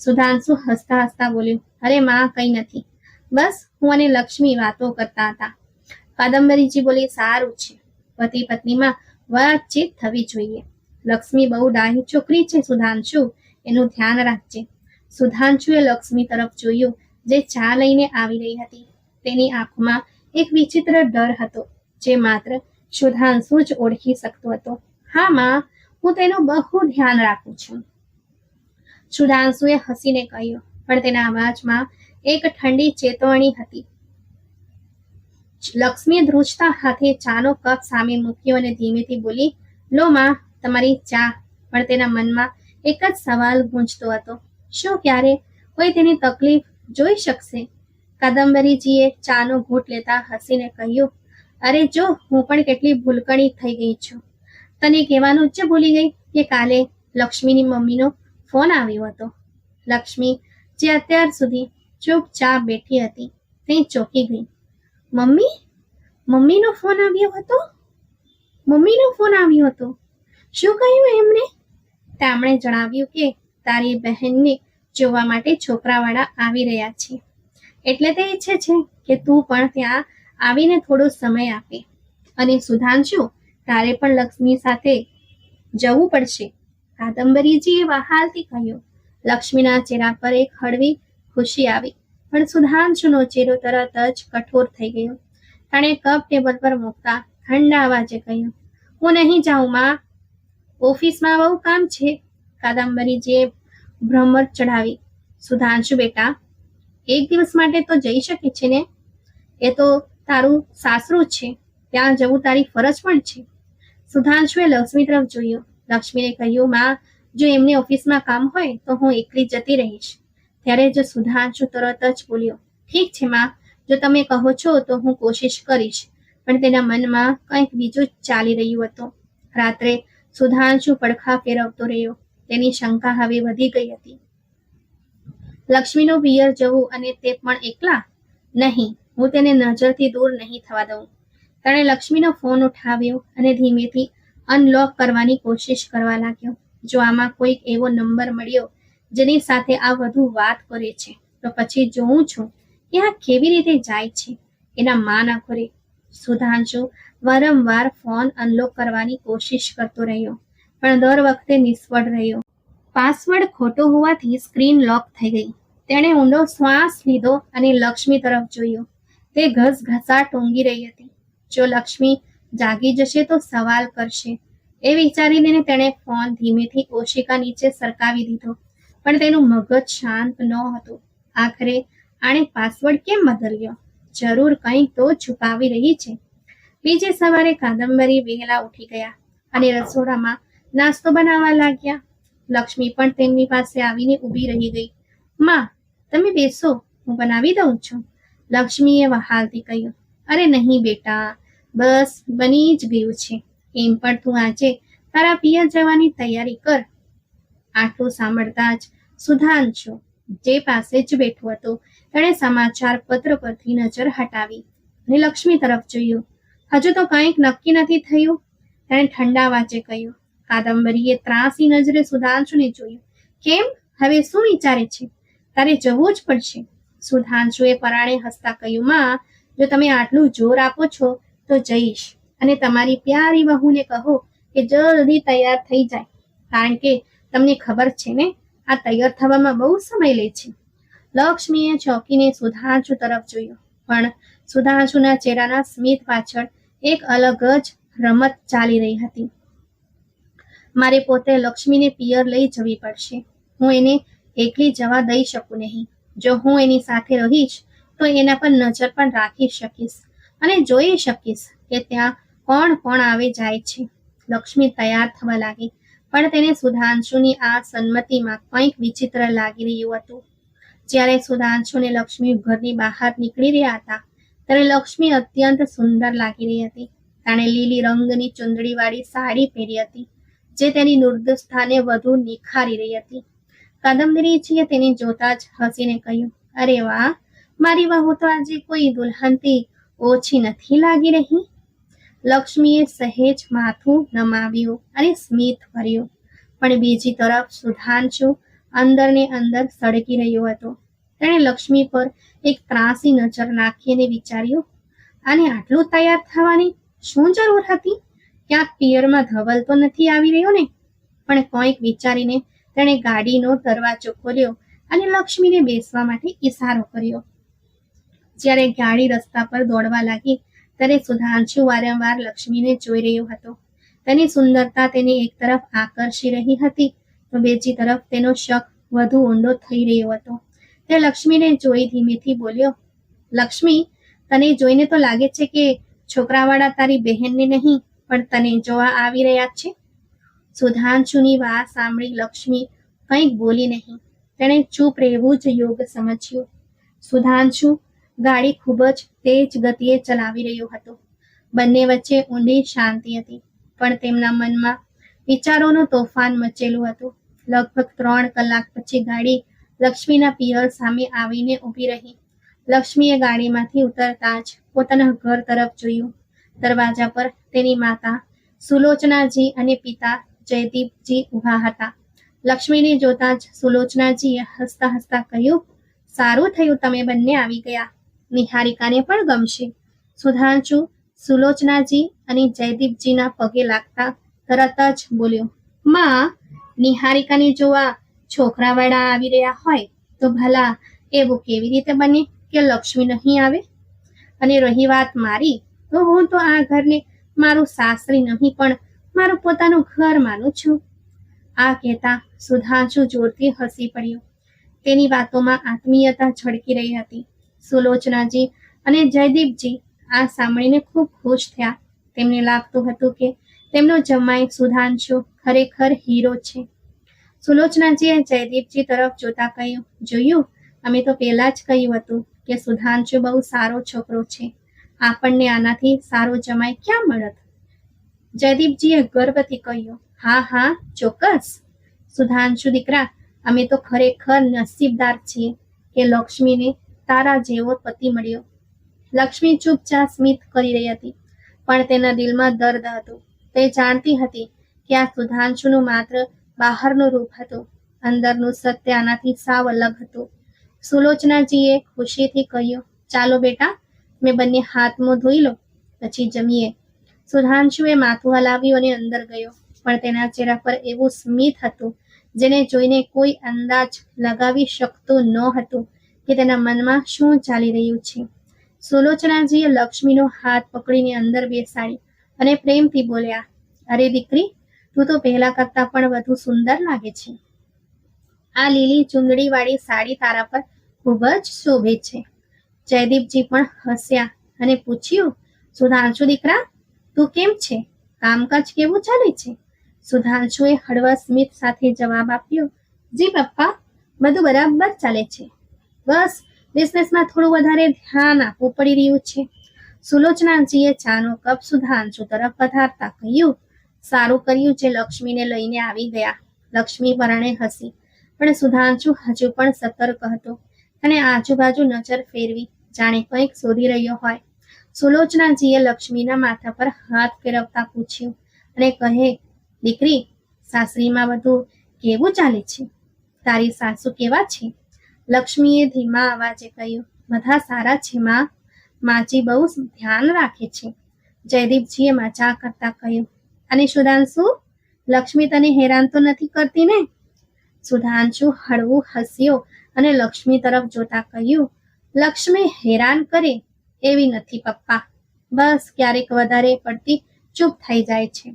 સુધાંશુ હસતા હસતા બોલ્યું, અરે માં, કંઈ નથી, બસ હું અને લક્ષ્મી વાતો કરતા હતા. કાદંબરીજી બોલી, સારું છે, પતિ પત્નીમાં વાતચીત થવી જોઈએ. લક્ષ્મી બહુ ડાહી છોકરી છે સુધાંશુ, એનું ધ્યાન રાખજે. સુધાંશુએ લક્ષ્મી તરફ જોયું જે ચા લઈને આવી રહી હતી. તેની આંખોમાં એક વિચિત્ર ડર હતો જે માત્ર સુધાંશુ જ ઓળખી શકતો હતો. હા માં, હું તેનું બહુ ધ્યાન રાખું છું. સુધાંશુએ હસીને કહ્યું, પણ તેના અવાજમાં એક ઠંડી ચેતવણી હતી. લક્ષ્મીએ ધ્રુજતા હાથે ચાનો કપ સામે મૂક્યો અને ધીમેથી બોલી, લો માં, તમારી ચા. પણ તેના મનમાં એક જ સવાલ ગૂંજતો હતો, શું ક્યારે કોઈ તેની તકલીફ જોઈ શકશે? કાદંબરીજીએ ચાનો ઘૂંટ લેતા હસીને કહ્યું, અરે જો, હું પણ કેટલી ભૂલકણી થઈ ગઈ છું. તને કહેવાનું જ ભૂલી ગઈ કે કાલે લક્ષ્મીની મમ્મીનો ફોન આવ્યો હતો. લક્ષ્મી, જે અત્યાર સુધી ચૂપચાપ બેઠી હતી, તે ચોંકી ગઈ. મમ્મી? મમ્મીનો ફોન આવ્યો હતો? મમ્મીનો ફોન આવ્યો હતો? શું કહ્યું એમણે? તેમણે જણાવ્યું કે તારી બહેનને જોવા માટે છોકરાવાળા આવી રહ્યા છે, એટલે તે ઈચ્છે છે કે તું પણ ત્યાં આવીને થોડો સમય આપે. અને સુધાંશુ, તારે પણ લક્ષ્મી સાથે જવું પડશે. કાદંબરીજીએ વહાલથી કહ્યું. લક્ષ્મીના ચહેરા પર એક હળવી ખુશી આવી, પણ સુધાંશુનો ચહેરો તરત જ કઠોર થઈ ગયો. તેણે કપ ટેબલ પર મૂકતા ઠંડા અવાજે કહ્યું, હું નહીં જાઉં માં, ઓફિસમાં બહુ કામ છે. કાદંબરીજીએ ભ્રમર ચઢાવી. સુધાંશુ બેટા, એક દિવસ માટે તો જઈ શકે છે ને? એ તો તારું સાસરું જ છે, ત્યાં જવું તારી ફરજ પણ છે. સુધાંશુએ લક્ષ્મી તરફ જોયું. લક્ષ્મીને કહ્યું, માં, જો એમને ઓફિસમાં કામ હોય તો હું એકલી જતી રહીશ. ત્યારે જ સુધાંશુ તરત જ બોલ્યો, ઠીક છે માં, જો તમે કહો છો તો હું કોશિશ કરીશ. પણ તેના મનમાં કંઈક બીજું જ ચાલી રહ્યું હતું. રાત્રે સુધાંશુ પડખા ફેરવતો રહ્યો. તેની શંકા હવે વધી ગઈ હતી. લક્ષ્મીનું પિયર જવું અને તે પણ એકલા? નહીં, હું તેને નજરથી દૂર નહીં થવા દઉં. તેણે લક્ષ્મીનો ફોન ઉઠાવ્યો અને ધીમેથી અનલોક કરવાની કોશિશ કરવા લાગ્યો. જો આમાં કોઈક એવો નંબર મળ્યો જેની સાથે આ વધુ વાત કરે છે તો પછી જોઉં છું કે આ કેવી રીતે જાય છે. એના માં ના ઘરે. સુધાંશુ વારંવાર ફોન અનલોક કરવાની કોશિશ કરતો રહ્યો, પણ દર વખતે નિષ્ફળ રહ્યો. પાસવર્ડ ખોટો હોવાથી સ્ક્રીન લોક થઈ ગઈ. તેણે ઊંડો શ્વાસ લીધો અને લક્ષ્મી તરફ જોયું. તે ઘસઘસાટ ઊંઘી રહી હતી. જો લક્ષ્મી જાગી જશે તો સવાલ કરશે, એ વિચારીને તેણે ફોન ધીમેથી ઓશિકા નીચે સરકાવી દીધો. પણ તેનું મગજ શાંત નહોતું. આખરે આણે પાસવર્ડ કેમ બદલ્યો? જરૂર કંઈક તો છુપાવી રહી છે. બીજે સવારે કાદંબરી વહેલા ઉઠી ગયા અને રસોડામાં નાસ્તો બનાવવા લાગ્યા. લક્ષ્મી પણ તેમની પાસે આવીને ઊભી રહી ગઈ. માં, તમે બેસો, હું બનાવી દઉં છું. લક્ષ્મીએ વહાલથી કહ્યું. અરે નહીં બેટા, બસ બની જ ગયું છે. એમ પણ તું આજે તારા પિયર જવાની તૈયારી કર. આટલું સાંભળતા જ સુધાંશુ જે પાસે જ બેઠું હતું તેણે સમાચાર પત્ર પરથી નજર હટાવી અને લક્ષ્મી તરફ જોયું. હજુ તો કંઈક નક્કી નથી થયું, તેણે ઠંડા વાચે કહ્યું. કાદંબરીએ ત્રાસી નજરે સુધાંશુને જોયું. કેમ, હવે શું વિચારે છે? તારે જવું જ પડશે. સુધાંશુએ પરાણે હસતા કહ્યું, માં, જો તમે આટલું જોર આપો છો તો જઈશ. અને તમારી પ્યારી વહુને કહો કે જલ્દી તૈયાર થઈ જાય, કારણ કે તમને ખબર છે ને, આ તૈયાર થવામાં બહુ સમય લે છે. લક્ષ્મીએ ચોંકીને સુધાંશુ તરફ જોયું, પણ સુધાંશુના ચહેરાના સ્મિત પાછળ એક અલગ જ રમત ચાલી રહી હતી. મારે પોતે લક્ષ્મીને પિયર લઈ જવી પડશે. હું એને એકલી જવા દઈ શકું નહીં. જો હું એની સાથે રહીશ તો એના પર નજર પણ રાખી શકીશ અને જોઈ શકીશ કે ત્યાં કોણ કોણ આવે જાય છે. લક્ષ્મી તૈયાર થવા લાગી, પણ તેને સુધાંશુની આ સંમતિમાં કંઈક વિચિત્ર લાગી રહ્યું હતું. જ્યારે સુધાંશુ અને લક્ષ્મી ઘરની બહાર નીકળી રહ્યા હતા ત્યારે લક્ષ્મી અત્યંત સુંદર લાગી રહી હતી. તેણે લીલી રંગની ચુંદડીવાળી સાડી પહેરી હતી જે તેની નિર્દોષતાને વધુ નિખારી રહી હતી. કાદંબરીજીએ તેને જોતા જ હસીને કહ્યું, અરે વાહ, મારી વહુ તો આજે કોઈ દુલ્હનથી ઓછી નથી લાગી રહી. લક્ષ્મીએ સહેજ માથું નમાવ્યું અને સ્મિત ભર્યું, પણ બીજી તરફ સુધાંશુ અંદરને અંદર સળગી રહ્યો હતો. તેણે લક્ષ્મી પર એક ત્રાસી નજર નાખીને વિચાર્યું, આને આટલું તૈયાર થવાની શું જરૂર હતી? ક્યાંક પિયરમાં ધવલ તો નથી આવી રહ્યો ને? પણ કંઈક વિચારીને તેણે ગાડીનો દરવાજો ખોલ્યો અને લક્ષ્મીને બેસવા માટે ઈશારો કર્યો. જ્યારે ગાડી રસ્તા પર દોડવા લાગી ત્યારે સુધાંશુ વારંવાર લક્ષ્મીને જોઈ રહ્યો હતો. તેની સુંદરતા તેને એક તરફ આકર્ષી રહી હતી તો બીજી તરફ તેનો શક વધુ ઊંડો થઈ રહ્યો હતો. તે લક્ષ્મીને જોઈ ધીમેથી બોલ્યો, લક્ષ્મી, તને જોઈને તો લાગે છે કે છોકરાવાળા તારી બહેનને નહીં પણ તને જોવા આવી રહ્યા છે. સુધાંશુની વાત સાંભળી લક્ષ્મી કંઈક બોલી નહીં. તેણે ચૂપ રહેવું જ યોગ સમજ્યું. સુધાંશુ ગાડી ખૂબ જ તેજ ગતિએ ચલાવી રહ્યો હતો. બંને વચ્ચે ઊંડી શાંતિ હતી, પણ તેમના મનમાં વિચારોનું તોફાન મચેલું હતું. લગભગ 3 કલાક પછી ગાડી લક્ષ્મીના પિયર સામે આવીને ઊભી રહી. લક્ષ્મીએ ગાડીમાંથી ઉતરતા જ પોતાના ઘર તરફ જોયું. દરવાજા પર તેની માતા સુલોચનાજી અને પિતા જયદીપજી ઊભા હતા. લક્ષ્મીને જોતા જ સુલોચનાજીએ હસતા હસતા કહ્યું, સારું થયું તમે બંને આવી ગયા. નિહારિકાને પણ ગમશે. સુધાંશુ સુલોચનાજી અને જયદીપજીના પગે લાગતા તરત જ બોલ્યો, માં, નિહારિકાને જોવા છોકરાવાળા આવી રહ્યા હોય તો ભલા એવું કેવી રીતે બને કે લક્ષ્મી નહીં આવે? અને રહી વાત મારી, તો હું તો આ ઘરને મારું સાસરી નહીં પણ મારું પોતાનું ઘર માનું છું. આ કહેતા સુધાંશુ જોરથી હસી પડ્યો. તેની વાતોમાં આત્મીયતા ઝળકી રહી હતી. સુલોચનાજી અને જયદીપજી આ સાંભળીને ખૂબ ખુશ થયા. તેમને લાગતું હતું કે તેમનો જમાઈ સુધાંશુ ખરેખર હીરો છે. સુલોચનાજીએ જયદીપજી તરફ જોતા કહ્યું, જોયું, અમે તો પહેલા જ કહ્યું હતું કે સુધાંશુ બહુ સારો છોકરો છે. આપણને આનાથી સારો જમાઈ ક્યાં મળત? જયદીપજીએ ગર્વથી કહ્યું, હા હા, ચોક્કસ. સુધાંશુ દીકરા, અમે તો ખરેખર નસીબદાર છીએ કે લક્ષ્મીને તારા જેવો પતિ મળ્યો. લક્ષ્મી ચૂપચાપ સ્મિત કરી રહી હતી, પણ તેના દિલમાં દર્દ હતું. તે જાણતી હતી કે આ સુધાંશુનું માત્ર બહારનું રૂપ હતું, અંદરનું સત્ય આનાથી સાવ અલગ હતું. સુલોચનાજીએ ખુશીથી કહ્યું, ચાલો બેટા, મેં બંને હાથ મોં ધોઈ લો, પછી જમીએ. સુધાંશુએ માથું હલાવ્યું અને અંદર ગયો, પણ તેના ચહેરા પર એવું સ્મિત હતું જેને જોઈને કોઈ અંદાજ લગાવી શકતું ન હતું કે તેના મનમાં શું ચાલી રહ્યું છે. સુલોચનાજીએ લક્ષ્મીનો હાથ પકડીને અંદર બેસાડી અને પ્રેમથી બોલ્યા, અરે દીકરી, તું તો પહેલા કરતા પણ વધુ સુંદર લાગે છે. આ લીલી ચુંદડીવાળી સાડી તારા પર ખૂબ જ શોભે છે. જયદીપજી પણ હસ્યા અને પૂછ્યું, સુધાંશુ દીકરા, તું કેમ છે? કામકાજ કેવું ચાલે છે? સુધાંશુએ હળવા સ્મિત સાથે જવાબ આપ્યો, જી પપ્પા, બધું બરાબર ચાલે છે. બસ બિઝનેસમાં થોડું વધારે ધ્યાન આપવું પડી રહ્યું છે. સુલોચનાજીએ ચાનો કપ સુધાંશુ તરફ વધારતા કહ્યું, સારું કર્યું જે લક્ષ્મીને લઈને આવી ગયા. લક્ષ્મી પરાણે હસી, પણ સુધાંશુ હજુ પણ સતર્ક હતો અને આજુબાજુ નજર ફેરવી જાણે કંઈક શોધી રહ્યો હોય. સુલોચનાજીએ લક્ષ્મીના માથા પર હાથ ફેરવતા પૂછ્યું અને કહે, દીકરી, સાસરીમાં બધું કેવું ચાલે છે? તારી સાસુ કેવા છે? લક્ષ્મીએ ધીમા અવાજે કહ્યું, બધા સારા છે માં. માજી બહુ ધ્યાન રાખે છે. જયદીપજીએ મજાક કરતા કહ્યું, અને સુધાંશુ, લક્ષ્મી તને હેરાન તો નથી કરતી ને? સુધાંશુ હળવું હસ્યો અને લક્ષ્મી તરફ જોતા કહ્યું, લક્ષ્મી હેરાન કરે એવી નથી પપ્પા, બસ ક્યારેક વધારે પડતી ચૂપ થઈ જાય છે.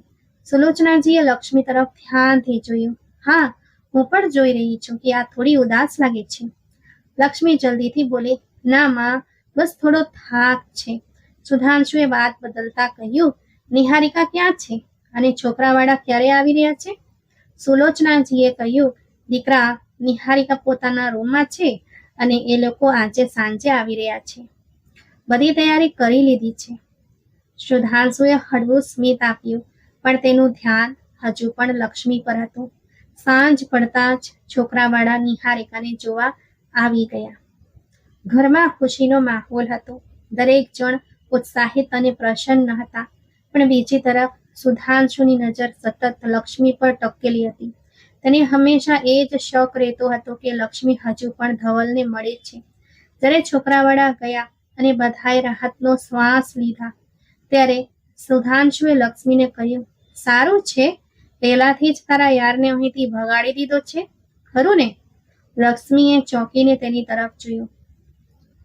સુલોચનાજીએ લક્ષ્મી તરફ ધ્યાનથી જોયું. હા, હું પણ જોઈ રહી છું કે આ થોડી ઉદાસ લાગે છે. લક્ષ્મી જલ્દીથી બોલી, ના માં, બસ થોડો થાક છે. સુધાંશુએ વાત બદલતા કહ્યું, નિહારિકા ક્યાં છે અને છોકરાવાળા ક્યારે આવી રહ્યા છે? સુલોચનાજીએ કહ્યું, દીકરા, નિહારિકા પોતાના રૂમમાં છે અને એ લોકો આજે સાંજે આવી રહ્યા છે. બધી તૈયારી કરી લીધી છે. સુધાંશુએ હળવું સ્મિત આપ્યું, પણ તેનું ધ્યાન હજુ પણ લક્ષ્મી પર હતું. સાંજ પડતા જ છોકરાવાળા નિહારિકાને જોવા આવી ગયા. ઘરમાં ખુશીનો માહોલ હતો. દરેક જણ ઉત્સાહિત અને પ્રસન્ન હતા, પણ બીજી તરફ સુધાંશુની નજર સતત લક્ષ્મી પર ટકેલી હતી. તેને હંમેશા એ જ શક રહેતો હતો કે લક્ષ્મી હજુ પણ ધવલને મળે છે. જ્યારે છોકરાવાળા ગયા અને બધાએ રાહતનો શ્વાસ લીધા, ત્યારે સુધાંશુએ લક્ષ્મીને કહ્યું, સારું છે, પહેલાથી જ તારા યારને અહીંથી ભગાડી દીધો છે, ખરું ને? લક્ષ્મીએ ચોંકીને તેની તરફ જોયું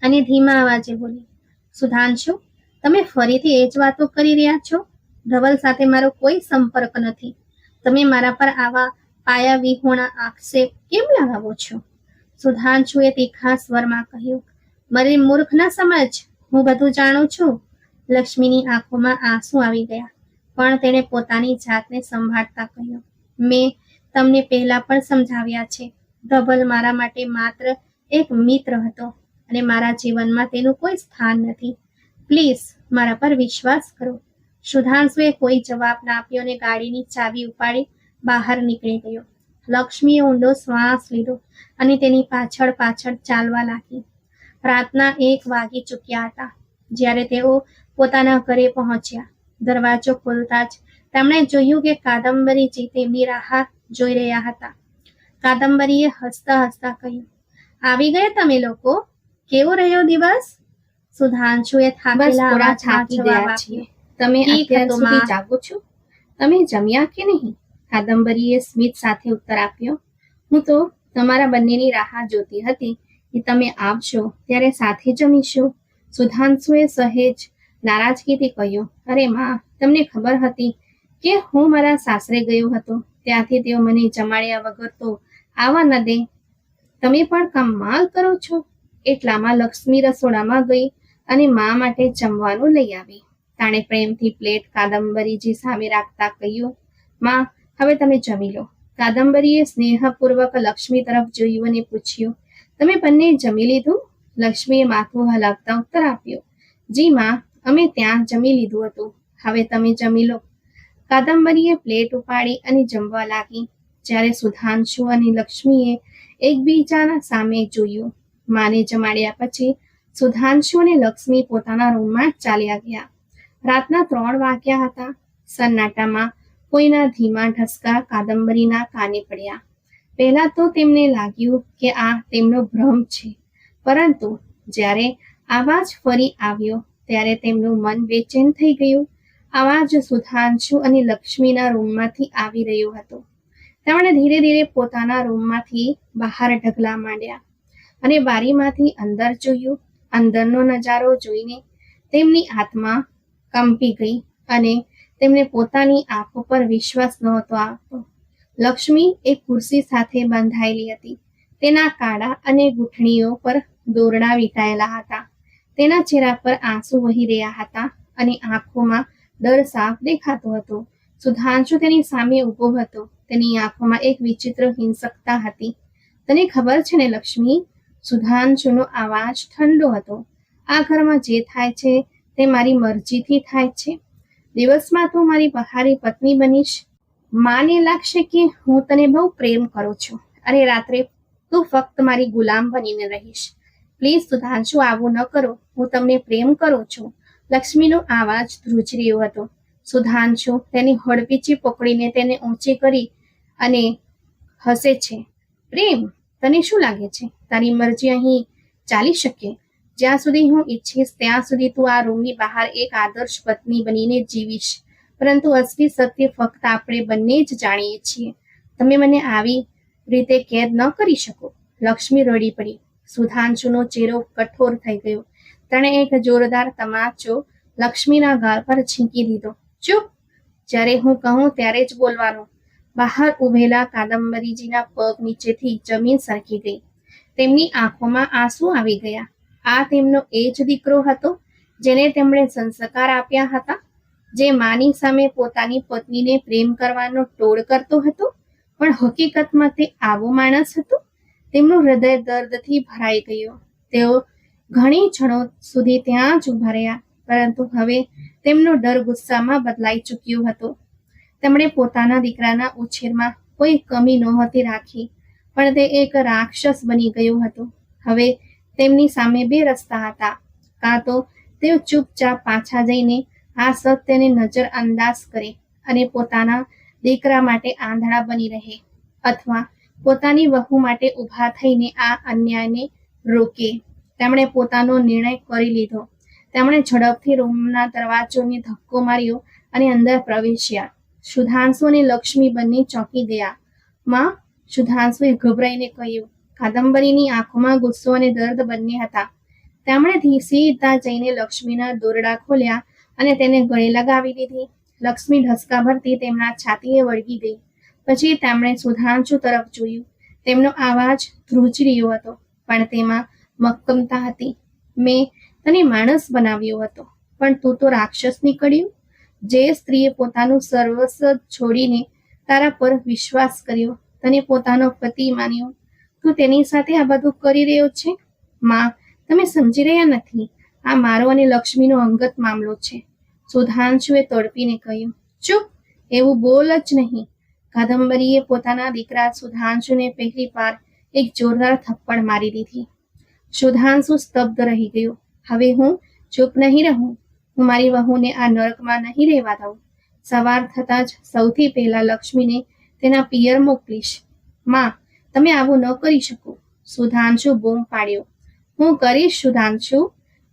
અને ધીમા અવાજે બોલી, સુધાંશુ, તમે ફરીથી એ જ વાતો કરી રહ્યા છો? ધવલ સાથે મારો કોઈ સંપર્ક નથી. તમે મારા પર આવા પાયા વિહોણા આક્ષેપ કેમ લગાવો છો? સુધાંશુએ તીખા સ્વરમાં કહ્યું, મારી મૂર્ખ ના સમજ, હું બધું જાણું છું. લક્ષ્મીની આંખોમાં આંસુ આવી ગયા, પણ તેણે પોતાની જાતને સંભાળતા કહ્યું, મેં તમને પહેલા પણ સમજાવ્યા છે, ધવલ મારા માટે માત્ર એક મિત્ર હતો અને મારા જીવનમાં તેનું કોઈ સ્થાન નથી. પ્લીઝ મારા પર વિશ્વાસ કરો. સુધાંશુએ કોઈ જવાબ ના આપ્યો અને ગાડીની ચાવી ઉપાડી બહાર નીકળી ગયો. લક્ષ્મીએ ઊંડો શ્વાસ લીધો અને તેની પાછળ પાછળ ચાલવા લાગી. રાતના 1 વાગી ચૂક્યા હતા જ્યારે તેઓ પોતાના ઘરે પહોંચ્યા. દરવાજો ખોલતા જ તેમણે જોયું કે કાદંબરીજી તેમની રાહ જોઈ રહ્યા હતા. કાદંબરીએ હસતા હસતા કહ્યું, આવી ગયા તમે લોકો? કેવો રહ્યો દિવસ? સુધાંશુએ થાકેલા અવાજમાં જવાબ આપ્યો, તમે અત્યાર સુધી જાગો છો? તમે જમ્યા કે નહીં? કાદંબરીએ સ્મિત સાથે ઉત્તર આપ્યો, હું તો તમારા બંનેની રાહ જોતી હતી કે તમે આવશો ત્યારે સાથે જમીશું. સુધાંશુએ સહેજ નારાજગીથી કહ્યું, અરે માં, તમને ખબર હતી કે હું મારા સાસરે ગયો હતો, ત્યાંથી તેઓ મને જમાડ્યા વગર તો આવવા ન દે. તમે પણ કમાલ કરો છો. એટલામાં લક્ષ્મી રસોડામાં ગઈ અને મા માટે જમવાનું લઈ આવી. તાણે પ્રેમથી પ્લેટ કાદંબરીજી સામે રાખતા કહ્યું, માં, હવે તમે જમી લો. કાદંબરીએ સ્નેહપૂર્વક લક્ષ્મી તરફ જોયું અને પૂછ્યું, તમે બંને જમી લીધું? લક્ષ્મીએ માથું હલાવતા ઉત્તર આપ્યો, જી માં, અમે ત્યાં જમી લીધું હતું. હવે તમે જમી લો. કાદંબરીએ પ્લેટ ઉપાડી અને જમવા લાગી. જ્યારે સુધાંશુ અને લક્ષ્મીએ એકબીજાના સામે જોયું. માને જમાડ્યા પછી સુધાંશુ અને લક્ષ્મી પોતાના રૂમમાં ચાલ્યા ગયા. રાતના 3 વાગ્યા હતા. સન્નાટામાં કોઈના ધીમા ઢસકા કાદંબરીના કાને પડ્યા. પહેલા તો તેમને લાગ્યું કે આ તેમનો ભ્રમ છે, પરંતુ જ્યારે આવાજ ફરી આવ્યો ત્યારે તેમનું મન બેચેન થઈ ગયું. આવાજ સુધાંશુ અને લક્ષ્મીના રૂમમાંથી આવી રહ્યો હતો. તેમણે ધીરે ધીરે પોતાના રૂમમાંથી બહાર ઢગલા માંડ્યા અને બારીમાંથી અંદર જોયું. અંદરનો નજારો જોઈને તેમની આત્મા કંપી ગઈ અને તેમને પોતાની આંખો પર વિશ્વાસ નહોતો આવતો. લક્ષ્મી એક ખુરશી સાથે બંધાયેલી હતી. તેના કાળા અને ગૂંઠણીઓ પર દોરડા વીંટાયેલા હતા. તેના ચહેરા પર આંસુ વહી રહ્યા હતા અને આંખોમાં ડર સાફ દેખાતો હતો. સુધાંશુ તેની સામે ઊભો હતો. તેની આંખોમાં એક વિચિત્ર હિંસકતા હતી. તને ખબર છે ને લક્ષ્મી? સુધાંશુનો અવાજ ઠંડો હતો. આ ઘરમાં જે થાય છે તે મારી મરજીથી થાય છે. દિવસમાં તું મારી બહારી પત્ની બનીશ. માને લાગશે કે હું તને બહુ પ્રેમ કરું છું અને રાત્રે તું ફક્ત મારી ગુલામ બનીને રહીશ. પ્લીઝ સુધાંશુ, આવું ન કરો. હું તમને પ્રેમ કરું છું. લક્ષ્મીનો અવાજ ધ્રુજી રહ્યો હતો. સુધાંશુ તેની હળપીચી પકડીને તેને ઊંચી કરી અને હસે છે. પ્રેમ? તને શું લાગે છે તારી મરજી અહીં ચાલી શકે? જ્યાં સુધી હું ઈચ્છીશ ત્યાં સુધી તું આ રૂમની બહાર એક આદર્શ પત્ની બનીને જીવીશ. પરંતુ અસલી સત્ય ફક્ત આપણે બંને જ જાણીએ છીએ. તમે મને આવી રીતે કેદ ન કરી શકો. લક્ષ્મી રડી પડી. સુધાંશુનો ચહેરો કઠોર થઈ ગયો. તેણે એક જોરદાર તમાચો લક્ષ્મીના ગાલ પર છીંકી દીધો. ચૂપ! જ્યારે હું કહું ત્યારે જ બોલવાનું. બહાર ઉભેલા કાદંબરીજીના પગ નીચેથી જમીન સરકી ગઈ. તેમની આંખોમાં આંસુ આવી ગયા. આ તેમનો એ જ દીકરો હતો જેને તેમણે સંસ્કાર આપ્યા હતા, જે માની સામે પોતાની પત્નીને પ્રેમ કરવાનો ટોળ કરતો હતો. પણ હકીકતમાં તે આવો માણસ હતો. તેમનું હૃદય દર્દથી ભરાઈ ગયું. તેઓ ઘણી ક્ષણો સુધી ત્યાં જ ઊભા રહ્યા, પરંતુ હવે તેમનો ડર ગુસ્સામાં બદલાઈ ચૂક્યો હતો. તેમણે પોતાના દીકરાના ઉછેરમાં કોઈ કમી નહોતી રાખી, પણ તે એક રાક્ષસ બની ગયો હતો. હવે તેમની સામે 2 રસ્તા હતા. કાં તો તેઓ ચૂપચાપ પાછા જઈને આ સત્યને નજરઅંદાજ કરે અને પોતાના દીકરા માટે આંધળા બની રહે, અથવા પોતાની વહુ માટે ઊભા થઈને આ અન્યાયને રોકે. તેમણે પોતાનો નિર્ણય કરી લીધો. તેમણે ઝડપથી રૂમના દરવાજોને ધક્કો માર્યો અને અંદર પ્રવેશ્યા. સુધાંશુ અને લક્ષ્મી બંને ચોંકી ગયા. માં, સુધાંશુએ ગભરાઈને કહ્યું. કાદંબરીની આંખોમાં ગુસ્સો અને દર્દ બંને હતા. તેમણે સીધા જઈને લક્ષ્મીના દોરડા ખોલ્યા અને તેને ગળે લગાવી દીધી. લક્ષ્મી ઢસકા ભરતી તેમના છાતીએ વળગી ગઈ. પછી તેમણે સુધાંશુ તરફ જોયું. તેમનો અવાજ ધ્રુજી રહ્યો હતો, પણ તેમાં મક્કમતા હતી. મેં તને માણસ બનાવ્યો હતો, પણ તું તો રાક્ષસ નીકળ્યું. જે સ્ત્રીએ પોતાનું સર્વસ્વ છોડીને તારા પર વિશ્વાસ કર્યો, તને પોતાનો પતિ માન્યો, તું તેની સાથે આ બધું કરી રહ્યો છે. માં, તમે સમજી રહ્યા નથી. આ મારો અને લક્ષ્મીનો અંગત મામલો છે. સુધાંશુએ તડપીને કહ્યું. ચૂપ! એવું બોલ જ નહીં. કાદંબરીએ પોતાના દીકરા સુધાંશુને પહેલી વાર એક જોરદાર થપ્પડ મારી દીધી. સુધાંશુ સ્તબ્ધ રહી ગયો. હવે હું ચૂપ નહીં રહું. હું મારી વહુને આ નરકમાં નહીં રહેવા દઉં. સવાર થતાં જ સૌથી પહેલા લક્ષ્મીને તેના પિયર મોકલીશ. માં, તમે આવું ન કરી શકો. સુધાંશુ બૂમ પાડ્યો. હું કરીશ સુધાંશુ,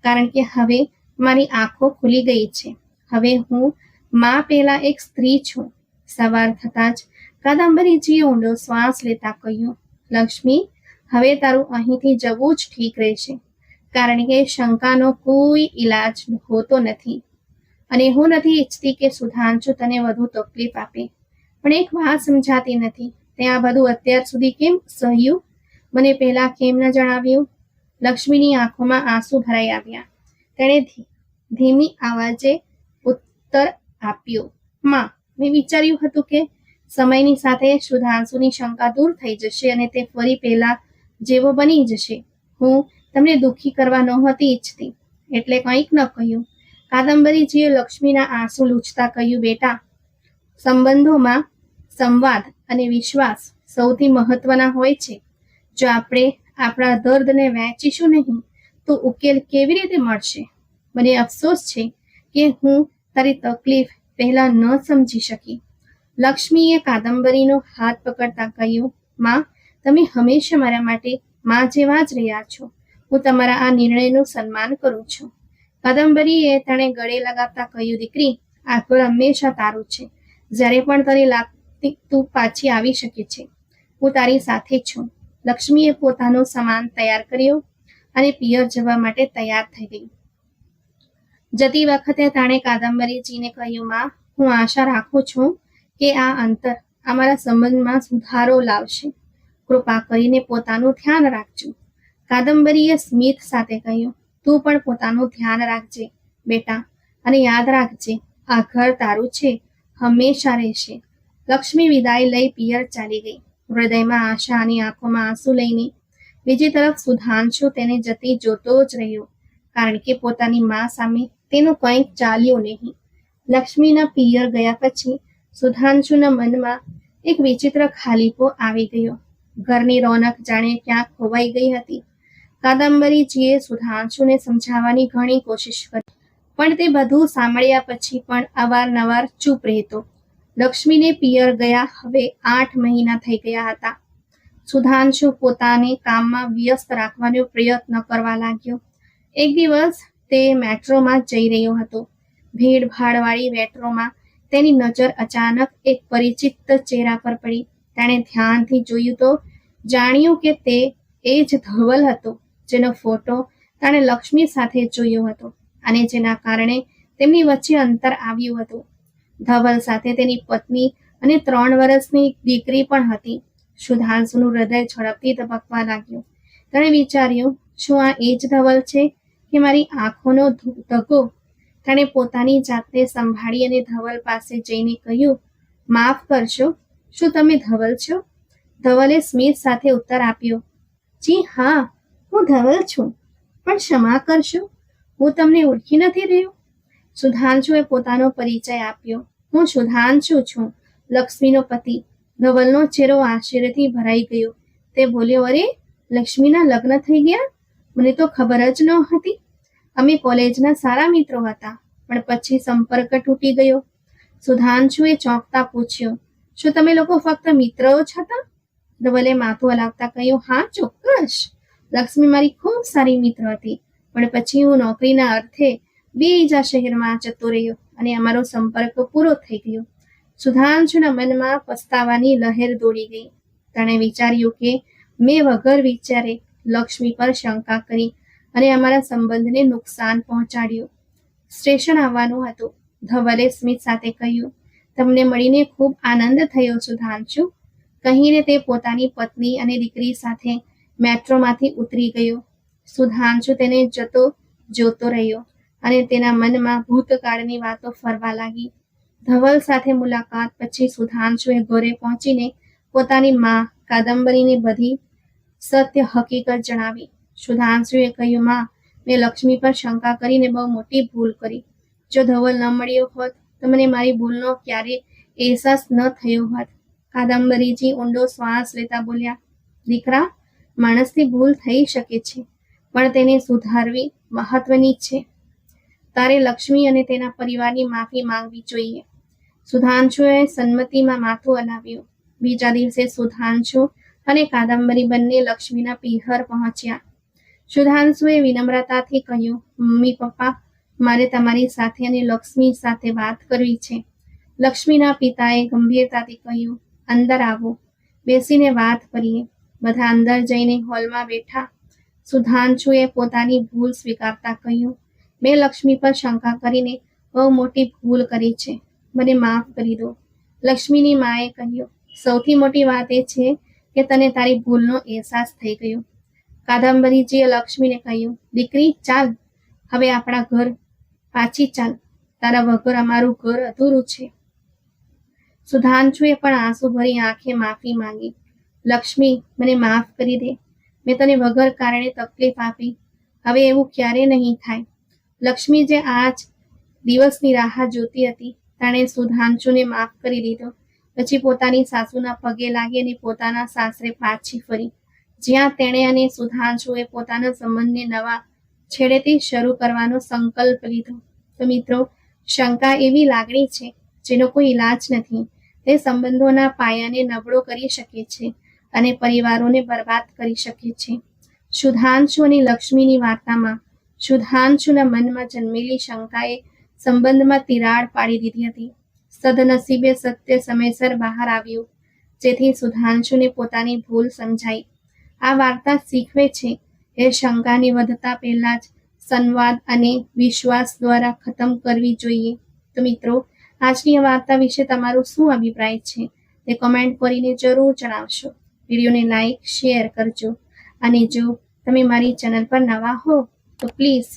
કારણ કે હવે મારી આંખો ખુલી ગઈ છે. હવે હું માં પહેલા એક સ્ત્રી છું. સવાર થતાં જ કાદંબરીજીએ ઊંડો શ્વાસ લેતા કહ્યું. લક્ષ્મી, હવે તારું અહીંથી જવું જ ઠીક રહેશે, કારણ કે શંકાનો કોઈ ઈલાજ હોતો નથી. અને હું નથી ઈચ્છતી કે સુધાંશુ તને વધુ તકલીફ આપે. પણ એક વાત સમજાતી નથી, તે આ બધું અત્યાર સુધી કેમ સહ્યું? મને પહેલા કેમ ન જણાવ્યું? લક્ષ્મીની આંખોમાં આંસુ ભરાઈ આવ્યા. તેણે ધીમી આવાજે ઉત્તર આપ્યો, માં, મેં વિચાર્યું હતું કે સમયની સાથે સુધાંશુની શંકા દૂર થઈ જશે અને તે ફરી પહેલા જેવો બની જશે. હું તમને દુઃખી કરવા નહોતી ઈચ્છતી, એટલે કંઈક ન કહ્યું. કાદંબરીજીએ લક્ષ્મીના આંસુ લૂછતા કહ્યું, બેટા, સંબંધોમાં સંવાદ અને વિશ્વાસ સૌથી મહત્વના હોય છે. જો આપણે આપણા દર્દને વહેંચીશું નહીં તો ઉકેલ કેવી રીતે મળશે? મને અફસોસ છે કે હું તારી તકલીફ પહેલા ન સમજી શકી. લક્ષ્મીએ કાદંબરીનો હાથ પકડતા કહ્યું, માં, તમે હંમેશા મારા માટે માં જેવા જ રહ્યા છો. હું તમારા આ નિર્ણયનું સન્માન કરું છું. કાદંબરીએ તેણે ગળે લગાવતા કહ્યું, દીકરી, આ ઘર હંમેશા તારું છે. જ્યારે પણ તને લાગતી તું પાછી આવી શકે છે, હું તારી સાથે છું. લક્ષ્મીએ પોતાનો સામાન તૈયાર કર્યો અને પિયર જવા માટે તૈયાર થઈ ગઈ. જતી વખતે તેણે કાદંબરીજીને કહ્યું, માં, હું આશા રાખું છું કે આ અંતર અમારા સંબંધમાં સુધારો લાવશે. કૃપા કરીને પોતાનું ધ્યાન રાખજો. કાદંબરીએ સ્મિત સાથે કહ્યું, તું પણ પોતાનું ધ્યાન રાખજે, બેટા, અને યાદ રાખજે, આ ઘર તારું છે, હંમેશા રહેશે. લક્ષ્મી વિદાય લઈ પિયર ચાલી ગઈ, હૃદયમાં આશા અને આંખોમાં આંસુ લઈને. બીજી તરફ સુધાંશુ તેને જતી જોતો જ રહ્યો, કારણ કે પોતાની મા સામે તેનું કંઈક ચાલ્યું નહીં. લક્ષ્મીના પિયર ગયા પછી સુધાંશુના મનમાં એક વિચિત્ર ખાલીપો આવી ગયો. ઘરની રોનક જાણે ક્યાંક ખોવાઈ ગઈ હતી. કાદંબરીજીએ સુધાંશુને સમજાવવાની ઘણી કોશિશ કરી, પણ તે બધું સાંભળ્યા પછી પણ અવારનવાર ચૂપ રહેતો. લક્ષ્મીને પિયર ગયા હવે 8 મહિના થઈ ગયા હતા. સુધાંશુ પોતાને કામમાં વ્યસ્ત રાખવાનો પ્રયત્ન કરવા લાગ્યો. એક દિવસ તે મેટ્રોમાં જઈ રહ્યો હતો. ભીડભાડવાળી મેટ્રોમાં તેની નજર અચાનક એક પરિચિત ચહેરા પર પડી. તેણે ધ્યાનથી જોયું તો જાણ્યું કે તે એ જ ધવલ હતો જેનો ફોટો તેણે લક્ષ્મી સાથે જોયો હતો અને જેના કારણે તેમની વચ્ચે અંતર આવ્યું હતું. ધવલ સાથે તેની પત્ની અને 3 વર્ષની દીકરી પણ હતી. સુધાંશુનું હૃદય ઝડપથી ધબકવા લાગ્યું. તેણે વિચાર્યું, શું આ એ જ ધવલ છે કે મારી આંખોનો ધગો? તેણે પોતાની જાતને સંભાળી અને ધવલ પાસે જઈને કહ્યું, માફ કરશો, શું તમે ધવલ છો? ધવલે સ્મિત સાથે ઉત્તર આપ્યો, જી હા, હું ધવલ છું, પણ ક્ષમા કરશો, હું તમને ઓળખી નથી રહ્યો. સુધાંશુએ પોતાનો પરિચય આપ્યો, હું સુધાંશુ છું, લક્ષ્મીનો પતિ. ધવલનો ચહેરો આશ્ચર્યથી ભરાઈ ગયો. તે બોલ્યો, અરે, લક્ષ્મીના લગ્ન થઈ ગયા? મને તો ખબર જ ન હતી. અમે કોલેજના સારા મિત્રો હતા, પણ પછી સંપર્ક તૂટી ગયો. સુધાંશુએ ચોંકતા પૂછ્યું, શું તમે લોકો ફક્ત મિત્રો જ હતા? ધવલે માથું હલાવતા કહ્યું, હા, ચોક્કસ. લક્ષ્મી મારી ખૂબ સારી મિત્ર હતી, પણ પછી હું નોકરીના અર્થે બીજા શહેરમાં જતો રહ્યો અને અમારો સંપર્ક પૂરો થઈ ગયો. સુધાંશુના મનમાં પસ્તાવાની લહેર દોડી ગઈ. તેણે વિચાર્યું કે મેં વગર વિચારે લક્ષ્મી પર શંકા કરી અને અમારા સંબંધને નુકસાન પહોંચાડ્યું. સ્ટેશન આવવાનું હતું. ધવલે સ્મિત સાથે કહ્યું, તમને મળીને ખૂબ આનંદ થયો સુધાંશુ. કહીને તે પોતાની પત્ની અને દીકરી સાથે મેટ્રોમાંથી ઉતરી ગયો. સુધાંશુ તેને જતો જોતો રહ્યો અને તેના મનમાં ભૂતકાળની વાતો ફરવા લાગી. ધવલ સાથે મુલાકાત પછી સુધાંશુએ ઘરે પહોંચીને પોતાની મા કાદંબરીને બધી સત્ય હકીકત જણાવી. સુધાંશુએ કહ્યું, માં, મેં લક્ષ્મી પર શંકા કરીને બહુ મોટી ભૂલ કરી. જો ધવલ ન મળ્યો હોત તો મને મારી ભૂલનો ક્યારેય અહેસાસ ન થયો હોત. કાદંબરીજી ઊંડો શ્વાસ લેતા બોલ્યા, દીકરા, માણસથી ભૂલ થઈ શકે છે, પણ તેને સુધારવી મહત્વની છે. તારે લક્ષ્મી અને તેના પરિવારની માફી માંગવી જોઈએ. સુધાંશુએ સંમતિમાં માથું હલાવ્યું. બીજા દિવસે સુધાંશુ અને કાદંબરી બંને લક્ષ્મીના પિયર પહોંચ્યા. સુધાંશુએ વિનમ્રતાથી કહ્યું, મમ્મી પપ્પા, મારે તમારી સાથે અને લક્ષ્મી સાથે વાત કરવી છે. લક્ષ્મીના પિતાએ ગંભીરતાથી કહ્યું, અંદર આવો, બેસીને વાત કરીએ. બધા અંદર જઈને હોલમાં બેઠા. સુધાંશુએ પોતાની ભૂલ સ્વીકારતા કહ્યું, મેં લક્ષ્મી પર શંકા કરીને બહુ મોટી ભૂલ કરી છે, મને માફ કરી દો. લક્ષ્મીની માએ કહ્યું, સૌથી મોટી વાત એ છે કે તને તારી ભૂલનો અહેસાસ થઈ ગયો. કાદંબરીજીએ લક્ષ્મીને કહ્યું, દીકરી ચાલ, હવે આપણા ઘર પાછી ચાલ. તારા વગર અમારું ઘર અધૂરું છે. સુધાંશુએ પણ આંસુ ભરી આંખે માફી માંગી. લક્ષ્મી, મને માફ કરી દે. મેં તને વગર કારણે તકલીફ આપી. હવે એવું ક્યારે નહીં થાય. લક્ષ્મી જે આજ દિવસની રાહ જોતી હતી, તેણે સુધાંશુને માફ કરી દીધો. પછી પોતાની સાસુના પગે લાગી અને પોતાના સાસરે પાછી ફરી, જ્યાં તેણે અને સુધાંશુએ પોતાના સંબંધને નવા છેડેથી શરૂ કરવાનો સંકલ્પ લીધો. તો મિત્રો, શંકા એવી લાગણી છે જેનો કોઈ ઈલાજ નથી. તે સંબંધોના પાયાને નબળો કરી શકે છે અને પરિવારોને બરબાદ કરી શકે છે. સુધાંશુ અને લક્ષ્મીની વાર્તામાં સુધાંશુના મનમાં જન્મેલી શંકાએ સંબંધમાં તિરાડ પાડી દીધી હતી. સદનસીબે સત્ય સમયસર બહાર આવ્યું, જેથી સુધાંશુને પોતાની ભૂલ સમજાઈ. આ વાર્તા શીખવે છે કે શંકાને વધતા પહેલા જ સંવાદ અને વિશ્વાસ દ્વારા ખતમ કરવી જોઈએ. તો મિત્રો, આજની આ વાર્તા વિશે તમારો શું અભિપ્રાય છે તે કમેન્ટ કરીને જરૂર જણાવશો. વિડીયોને લાઈક, શેર કરજો અને જો તમે મારી ચેનલ પર નવા હો તો પ્લીઝ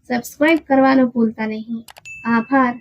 સબસ્ક્રાઇબ કરવાનું ભૂલતા નહીં. આભાર.